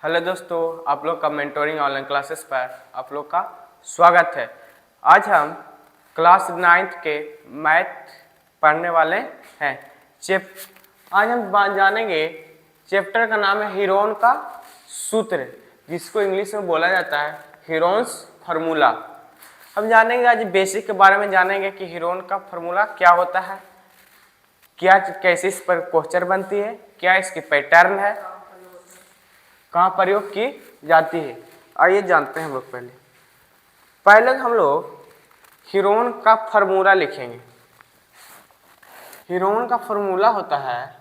Hello दोस्तों, आप लोग का मेंटोरिंग ऑनलाइन क्लासेस पर आप लोग का स्वागत है। आज हम क्लास 9th के मैथ पढ़ने वाले हैं। आज हम जानेंगे चैप्टर का नाम है हीरोन का सूत्र, जिसको इंग्लिश में बोला जाता है हीरोन्स फार्मूला। हम जानेंगे आज बेसिक के बारे में जानेंगे कि हीरोन का फार्मूला क्या होता है, क्या कैसे इस पर क्वेश्चन बनती है, क्या इसकी पैटर्न है, कहाँ प्रयोग की जाती है। आइए जानते हैं हम लोग। पहले हम लोग हीरोन का फार्मूला लिखेंगे। हीरोन का फार्मूला होता है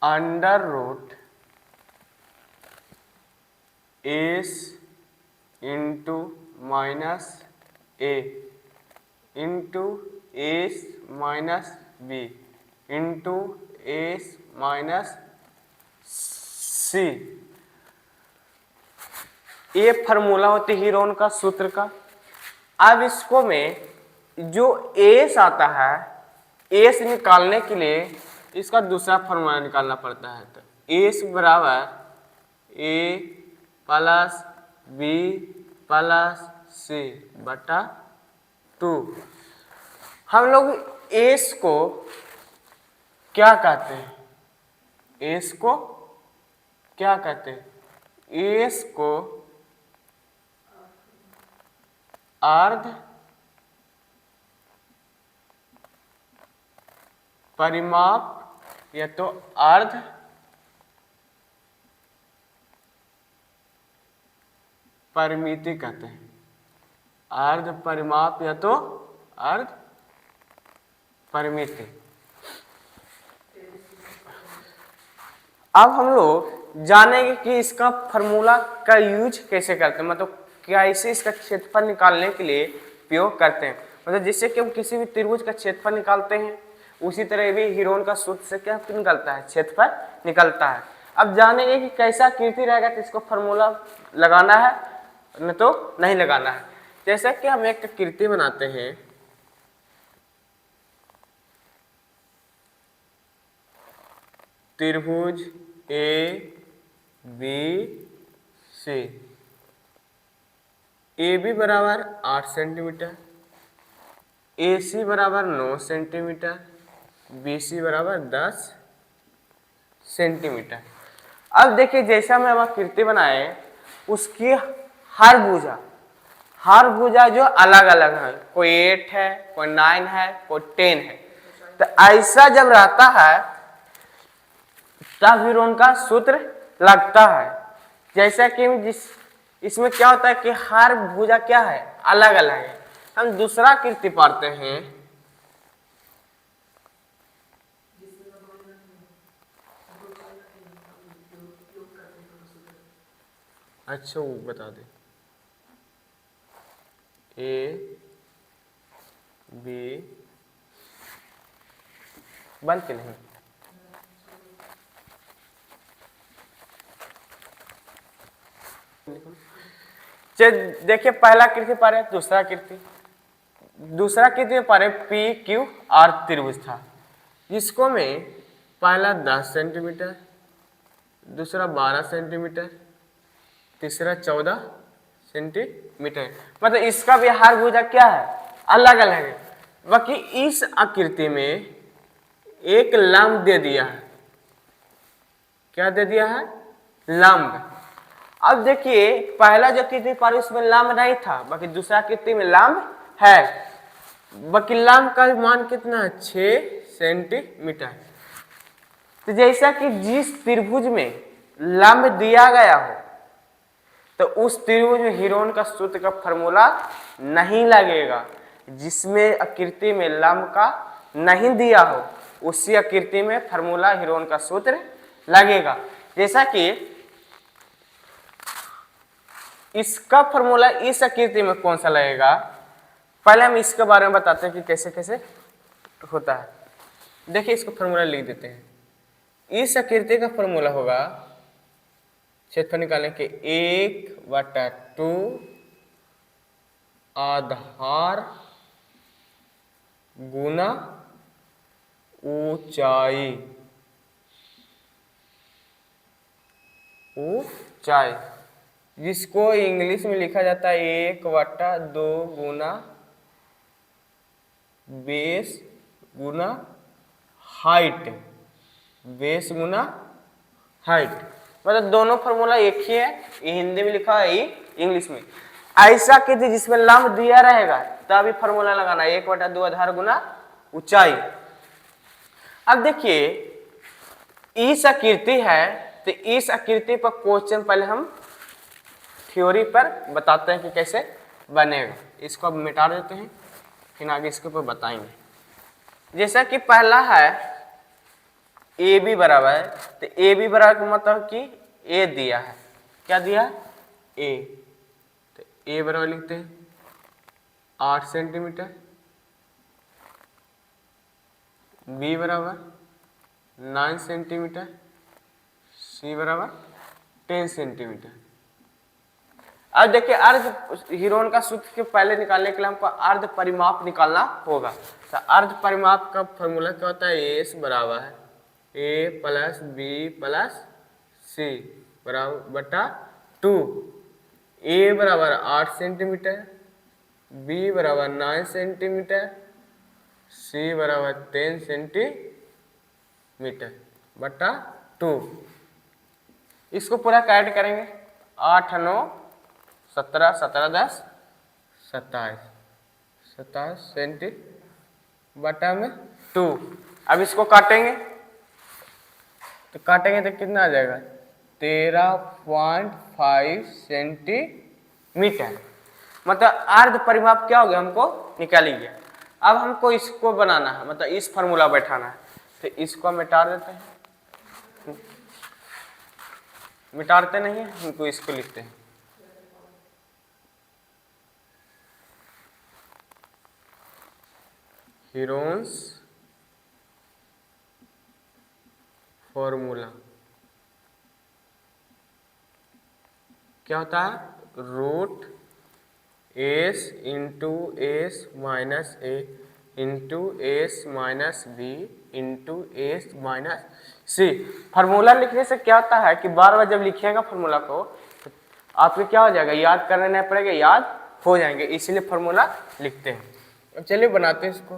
under root S into minus A into S minus B into S minus C. ये फार्मूला होती है हीरोन का सूत्र का। अब इसको में जो एस आता है, एस निकालने के लिए इसका दूसरा फार्मूला निकालना पड़ता है। तो एस बराबर ए प्लस बी प्लस सी बटा 2। हम लोग एस को क्या कहते हैं? एस को क्या कहते हैं? एस को अर्ध परिमाप या तो अर्ध परिमिति कहते हैं। अर्ध परिमाप या तो अर्ध परिमिति। अब हम लोग जानेंगे कि इसका फार्मूला का यूज कैसे करते हैं, मतलब कैसे इसका क्षेत्रफल निकालने के लिए उपयोग करते हैं। मतलब जिससे कि हम किसी भी त्रिभुज का क्षेत्रफल निकालते हैं, उसी तरह भी हीरोन का सूत्र से क्या निकलता है? क्षेत्रफल निकलता है। अब जानेंगे कि कैसा आकृति रहेगा तो इसको फार्मूला लगाना है न तो नहीं लगाना है। जैसा कि हम एक आकृति बनाते हैं, त्रिभुज A B C. A B बराबर 8 सेंटीमीटर, ए सी बराबर 9 सेंटीमीटर, बी सी बराबर 10 सेंटीमीटर। अब देखिए जैसा मैं अब आकृति बनाए, उसकी हर भुजा जो अलग अलग है, कोई 8 है, कोई 9 है, कोई 10 है। तो ऐसा जब रहता है तब हीरोन का सूत्र लगता है। जैसा कि इसमें क्या होता है कि हर भुजा क्या है? अलग अलग है। हम दूसरा आकृति पढ़ते हैं, अच्छा वो बता दे। ए बी बंद के नहीं, देखिए पहला कृति पढ़े, दूसरा कृति पढ़े पी क्यू आर त्रिभुज था, जिसको में पहला 10 सेंटीमीटर, दूसरा 12 सेंटीमीटर, तीसरा 14 सेंटीमीटर। मतलब इसका भी हर भुजा क्या है? अलग अलग है। बाकी इस आकृति में एक लंब दे दिया है। क्या दे दिया है? लंब। अब देखिए पहला जो आकृति पर उसमें लंब नहीं था, बाकी दूसरा आकृति में लंब है। बाकी लंब का मान कितना है? 6 सेंटीमीटर। तो जैसा कि जिस त्रिभुज में लंब दिया गया हो, तो उस त्रिभुज में हीरोन का सूत्र का फार्मूला नहीं लगेगा। जिसमें आकृति में लंब का नहीं दिया हो, उसी आकृति में फार्मूला हीरोन का सूत्र लगेगा। जैसा कि इसका फार्मूला इस आकृति में कौन सा लगेगा, पहले हम इसके बारे में बताते हैं कि कैसे कैसे होता है। देखिए इसको फार्मूला लिख देते हैं। इस आकृति का फार्मूला होगा क्षेत्रफल निकालने के 1/2 आधार गुना ऊंचाई, ऊंचाई जिसको इंग्लिश में लिखा जाता है 1/2 गुना बेस गुना हाइट, बेस गुना हाइट। मतलब दोनों फॉर्मूला एक ही है, ये हिंदी में लिखा है, ये इंग्लिश में। ऐसा कीजिए जिसमें लंब दिया रहेगा तभी फॉर्मूला लगाना, 1/2 आधार गुना ऊंचाई। अब देखिए इस आकृति है, तो इस आकृति पर क्वेश्चन पहले हम थ्योरी पर बताते हैं कि कैसे बनेगा। इसको अब मिटा देते हैं, फिर आगे इसके ऊपर बताएंगे। जैसा कि पहला है ए बी बराबर है, तो ए बी बराबर का मतलब कि ए दिया है, क्या दिया ए, तो ए बराबर लिखते हैं 8 सेंटीमीटर, बी बराबर 9 सेंटीमीटर, सी बराबर 10 सेंटीमीटर। अब देखिए अर्ध हिरोन का सूत्र के पहले निकालने के लिए हमको अर्ध परिमाप निकालना होगा। तो अर्ध परिमाप का फॉर्मूला क्या होता है, एस बराबर है ए प्लस बी प्लस सी बराबर बटा 2। ए बराबर 8 सेंटीमीटर, बी बराबर 9 सेंटीमीटर, सी बराबर 10 सेंटीमीटर बटा 2। इसको पूरा कैड करेंगे, 8 9 17 17 10 27 27 सेंटी बटा में 2। अब इसको काटेंगे, तो काटेंगे तो कितना आ जाएगा 13.5 सेंटीमीटर। मतलब अर्ध परिमाप क्या हो गया, हमको निकाल ही गया। अब हमको इसको बनाना है, मतलब इस फॉर्मूला बैठाना है, तो इसको मिटा देते हैं, मिटाते नहीं है हमको, इसको लिखते हैं हीरोन्स फॉर्मूला। क्या होता है, root S into S minus A into S minus B into S minus C. Formula लिखने से क्या होता है कि बार बार जब लिखिएगा फार्मूला को तो आपको क्या हो जाएगा, याद करना नहीं पड़ेगा, याद हो जाएंगे, इसीलिए फार्मूला लिखते हैं। अब चलिए बनाते हैं इसको।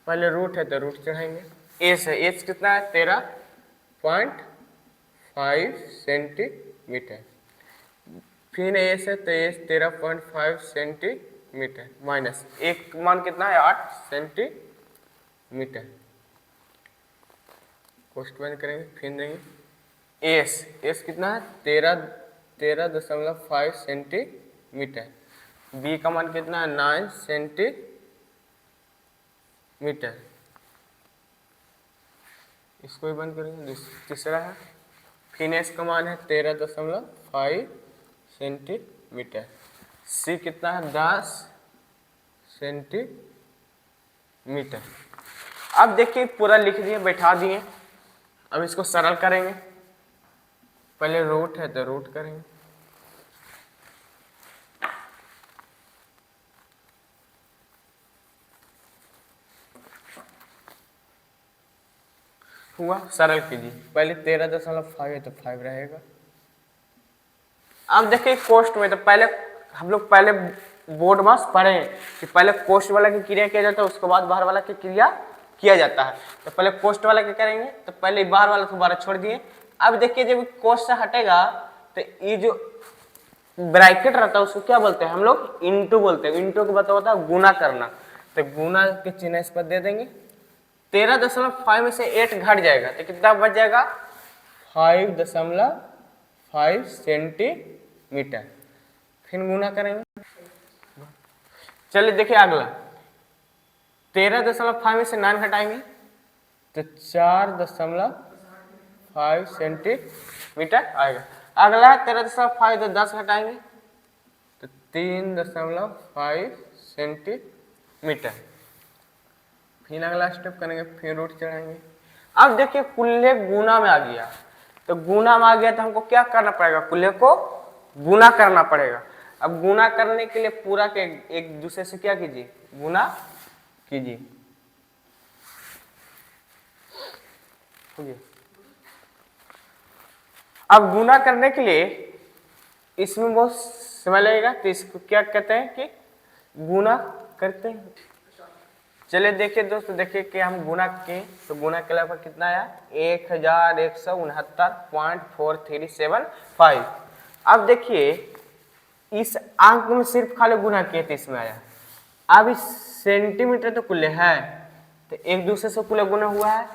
पहले रूट है तो रूट चढ़ाएंगे, एस है, एस कितना है 13.5 सेंटीमीटर, फिर एस है तो एस 13.5 सेंटीमीटर माइनस एक मान कितना है 8 सेंटीमीटर। कोष्ट बंद करेंगे, फिर देंगे एस, एस कितना है 13.5 सेंटीमीटर, बी का मान कितना है 9 सेंटीमीटर, इसको भी बंद करेंगे। तीसरा है फिर एस का मान है 13.5 सेंटीमीटर, सी कितना है 10 सेंटीमीटर। अब देखिए पूरा लिख दिए, बैठा दिए। अब इसको सरल करेंगे, पहले रूट है तो रूट करेंगे, हुआ, सरल कीजिए। पहले 13.5 है तो 5 रहेगा। अब देखिए कोष्ट में, तो पहले हम लोग पहले बोर्ड मास पढ़े कि पहले कोष्ट वाला की क्रिया किया जाता है, उसके बाद बाहर वाला की क्रिया किया जाता है। तो पहले कोष्ट वाला क्या करेंगे, तो पहले बाहर वाला को 12 छोड़ दिए। अब देखिए जब कोष्ट से हटेगा तो ये जो ब्रैकेट रहता है उसको क्या बोलते हैं हम लोग, इंटू बोलते हैं। इंटू को होता है गुना करना, तो गुना के चिन्ह इस पर दे देंगे। 13.5 में से 8 घट जाएगा तो कितना बच जाएगा 5.5 सेंटीमीटर, फिर गुना करेंगे। चलिए देखिए अगला 13.5 में से 9 घटाएंगे तो 4.5 सेंटीमीटर आएगा। अगला 13.5 तो 10 घटाएंगे तो 3.5 सेंटीमीटर, फिर अगला स्टेप करेंगे, फिर रूट चढ़ाएंगे। अब देखिए कुल्ले गुना में आ गया, तो गुना में आ गया तो हमको क्या करना पड़ेगा, कुल्हे को गुना करना पड़ेगा। अब गुना करने के लिए पूरा के एक दूसरे से क्या कीजिए, गुना कीजिए। अब गुना करने के लिए इसमें बहुत समय लगेगा, तो इसको क्या कहते हैं कि गुना करते हैं। चलिए देखिए दोस्तों, देखिए कि हम गुना किए तो गुना के पर कितना आया, 1169.4375। अब देखिए इस अंक में सिर्फ खाली गुना किए थे, इसमें आया। अब इस सेंटीमीटर तो कुल्ले है, तो एक दूसरे से कुल्ले गुना हुआ है,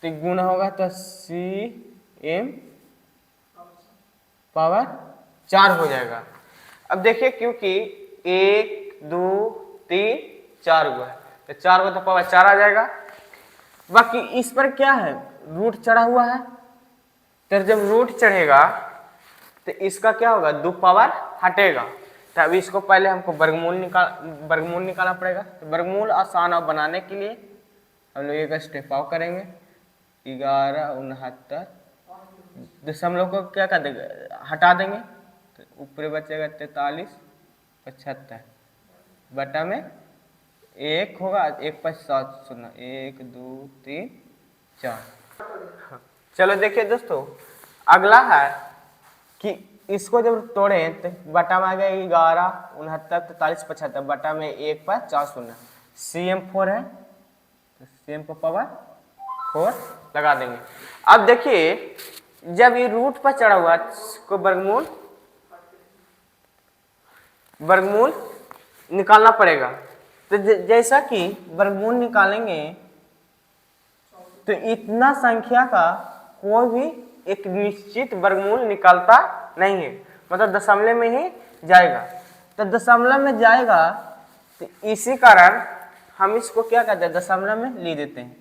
तो गुना होगा तो cm पावर 4 हो जाएगा। अब देखिए क्योंकि 1 2 3 4 हुआ है, तो 4 को तो पावर 4 आ जाएगा। बाकी इस पर क्या है, रूट चढ़ा हुआ है, तो जब रूट चढ़ेगा तो इसका क्या होगा, 2 पावर हटेगा। तो अभी इसको पहले हमको वर्गमूल निकालना पड़ेगा। तो वर्गमूल आसान और बनाने के लिए हम लोग एक स्टेप आउट करेंगे। 1169 दशमलव को क्या कर देंगे, हटा देंगे, तो ऊपर बचेगा 4375 बटा में 1 होगा, 1 5 7 0 1 2 3 4। चलो देखिए दोस्तों, अगला है कि इसको जब तोड़े तो बटा में आ गया 11 69 43 75 बटा में 1 पर 4 0, cm4 है तो cm को पावर 4 लगा देंगे। अब देखिए जब ये रूट पर चढ़ा हुआ इसको वर्गमूल निकालना पड़ेगा। तो जैसा कि वर्गमूल निकालेंगे तो इतना संख्या का कोई भी एक निश्चित वर्गमूल निकलता नहीं है, मतलब दशमलव में ही जाएगा। तो दशमलव में जाएगा तो इसी कारण हम इसको क्या कहते हैं, दशमलव में ले देते हैं।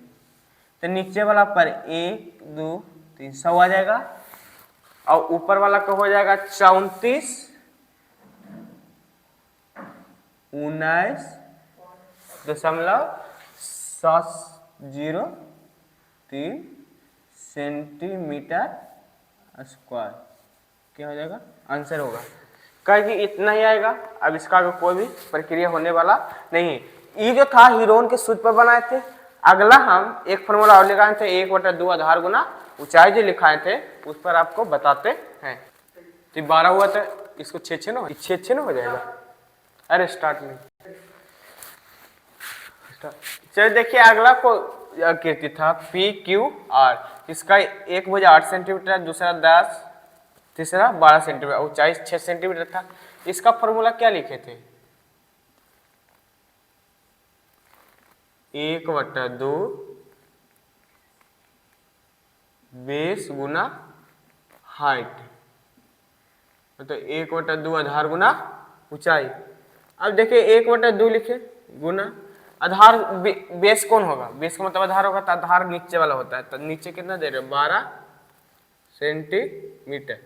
तो नीचे वाला पर 1 2 3 100 आ जाएगा, और ऊपर वाला का हो जाएगा 34.703 सेंटीमीटर स्क्वायर क्या हो जाएगा, आंसर होगा। कह कि इतना ही आएगा। अब इसका कोई भी प्रक्रिया होने वाला नहीं है। ये जो था हीरोन के सूत्र पर बनाए थे। अगला हम एक फॉर्मूला और लिखाए थे, 1/2 आधार गुना ऊंचाई जो लिखाए थे उस पर आपको बताते हैं। तो 12 हुआ था, इसको 6 6 हो जाएगा। अरे स्टार्ट में चलिए देखिए अगला को आकृति था PQR। इसका एक भुजा 8 सेंटीमीटर, दूसरा 10, तीसरा 12 सेंटीमीटर, ऊंचाई 6 सेंटीमीटर था। इसका फॉर्मूला क्या लिखे थे, 1/2 बेस गुना हाइट, मतलब 1/2 आधार गुना ऊंचाई। अब देखिए 1/2 लिखे गुना आधार, बेस कौन होगा, बेस का मतलब आधार होगा, तो आधार नीचे वाला होता है। तो नीचे कितना दे रहे हो, 12 सेंटीमीटर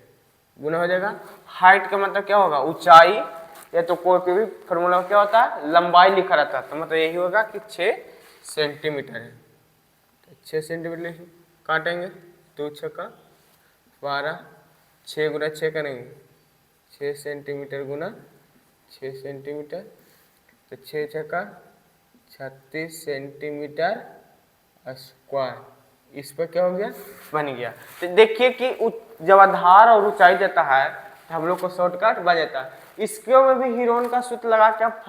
गुना हो जाएगा। हाइट का मतलब क्या होगा, ऊंचाई, या तो कोई भी फॉर्मूला क्या होता है, लंबाई लिखा रहता है, तो मतलब यही होगा कि 6 सेंटीमीटर है। तो 6 सेंटीमीटर काटेंगे, 2 6 12, 6 गुना 6 करेंगे, 6 सेंटीमीटर गुना 6 सेंटीमीटर, तो 6 6 36 सेंटीमीटर स्क्वायर। इस पर क्या हो गया, बन गया। तो देखिए कि जब आधार और ऊंचाई देता है तो हम लोग को शॉर्टकट बन जाता है। इसके में भी हीरोन का सूत्र लगा के आप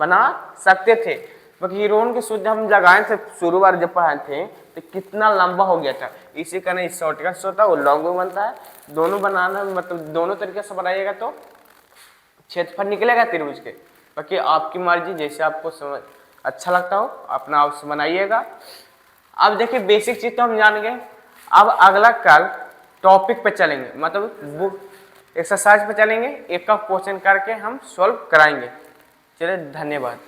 बना सकते थे, क्योंकि हीरोन के सूत्र हम लगाए थे शुरू बार जब पढ़ाए थे तो कितना लंबा हो गया था। इसी कारण इस शॉर्टकट होता है वो लॉन्ग में बनता है। दोनों बनाना मतलब दोनों तरीके से बनाइएगा तो क्षेत्रफल निकलेगा त्रिभुज के। बाकी आपकी मर्जी, जैसे आपको समझ अच्छा लगता हो अपना आप से बनाइएगा। अब देखिए बेसिक चीज तो हम जान गए। अब अगला कल टॉपिक पे चलेंगे, मतलब बुक एक्सरसाइज पे चलेंगे, एक का क्वेश्चन करके हम सॉल्व कराएंगे। चलिए धन्यवाद।